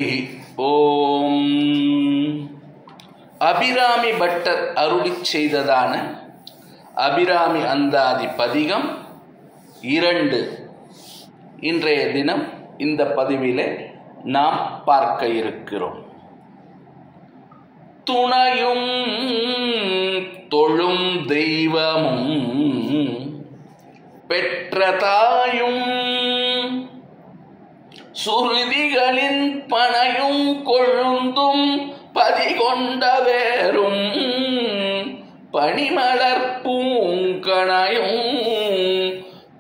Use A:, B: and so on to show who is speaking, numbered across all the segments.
A: ஓம் Abirami butter அருளிச் செய்ததான அபிராமி அந்தாதி பதிகம் 2 இன்றைய தினம் இந்த பதிவிலே நாம் பார்க்க இருக்கிறோம். துணையும் தொழும் தெய்வமும் பெற்ற தாயும் சுருதிகளின் பனையும் கொழுந்தும் பதிகொண்ட வேரும் பனிமலர் பூங்கணையும்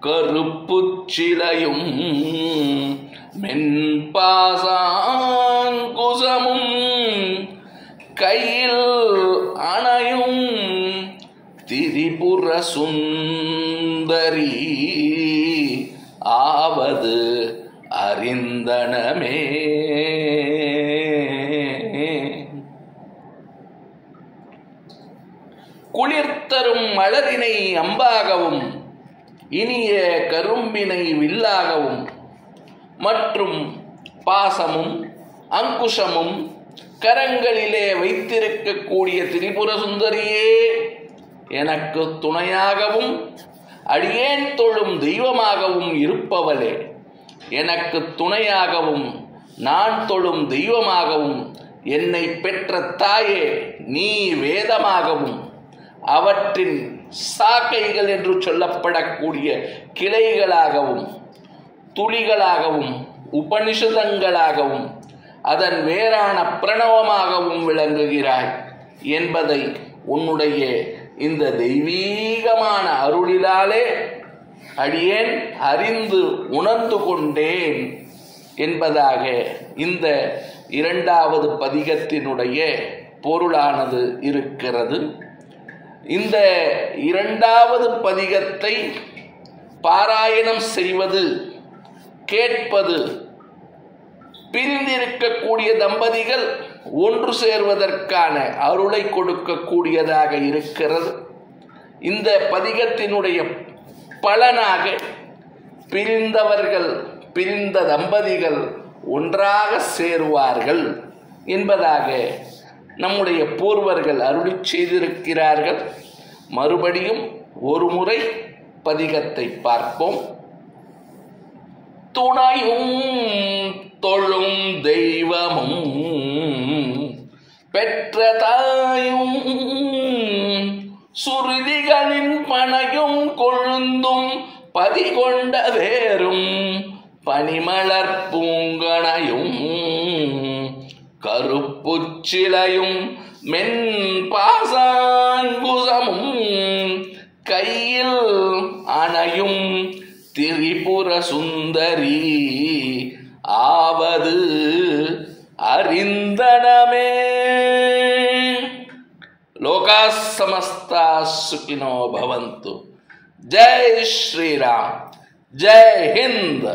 A: கருப்புச்சிலையும் மென்பாசாங்குசமும் கையில் அணையும் திரிபுர சுந்தரி ஆவது அறிந்தனமே. குளிர்த்தரும் மலரினை அம்பாகவும் இனிய கரும்பினை வில்லாகவும் மற்றும் பாசமும் அங்குஷமும் கரங்களிலே வைத்திருக்கக்கூடிய திரிபுர சுந்தரியே எனக்கு துணையாகவும் அடியேன் தொழும் தெய்வமாகவும் இருப்பவளே, எனக்கு துணையாகவும் நான் தொழும் தெய்வமாகவும் என்னை பெற்ற தாயே, நீ வேதமாகவும் அவற்றின் சாக்கைகள் என்று சொல்லப்படக்கூடிய கிளைகளாகவும் துளிகளாகவும் உபனிஷதங்களாகவும் அதன் வேறான பிரணவமாகவும் விளங்குகிறாய் என்பதை உன்னுடைய இந்த தெய்வீகமான அருளிலாலே அடியேன் அறிந்து உணர்ந்து கொண்டேன் என்பதாக இந்த 2வது பதிகத்தினுடைய பொருளானது இருக்கிறது. இந்த 2வது பதிகத்தை பாராயணம் செய்வது, கேட்பது, பிரிந்திருக்கக்கூடிய தம்பதிகள் ஒன்று சேர்வதற்கான அருளை கொடுக்கக்கூடியதாக இருக்கிறது. இந்த பதிகத்தினுடைய பலனாக பிரிந்த தம்பதிகள் ஒன்றாக சேருவார்கள் என்பதாக நம்முடைய பூர்வர்கள் அருளிச் செய்திருக்கிறார்கள். மறுபடியும் ஒரு முறை பதிகத்தை பார்ப்போம். துணையும் தொழும் தெய்வமும் பெற்ற தாயும் சுருதிகளின் பனையும் கொழுந்தும் பதிகொண்ட வேரும் பனிமலர் பூங்கணையும் கருப்புச்சிலையும் மென்பாசாங்குசமும் கையில் அணையும் திரிபுர சுந்தரி ஆவது அறிந்தனமே. லோகா சமஸ்தா சுகினோ பவந்து. ஜெய் ஸ்ரீராம், ஜெய் ஹிந்த்.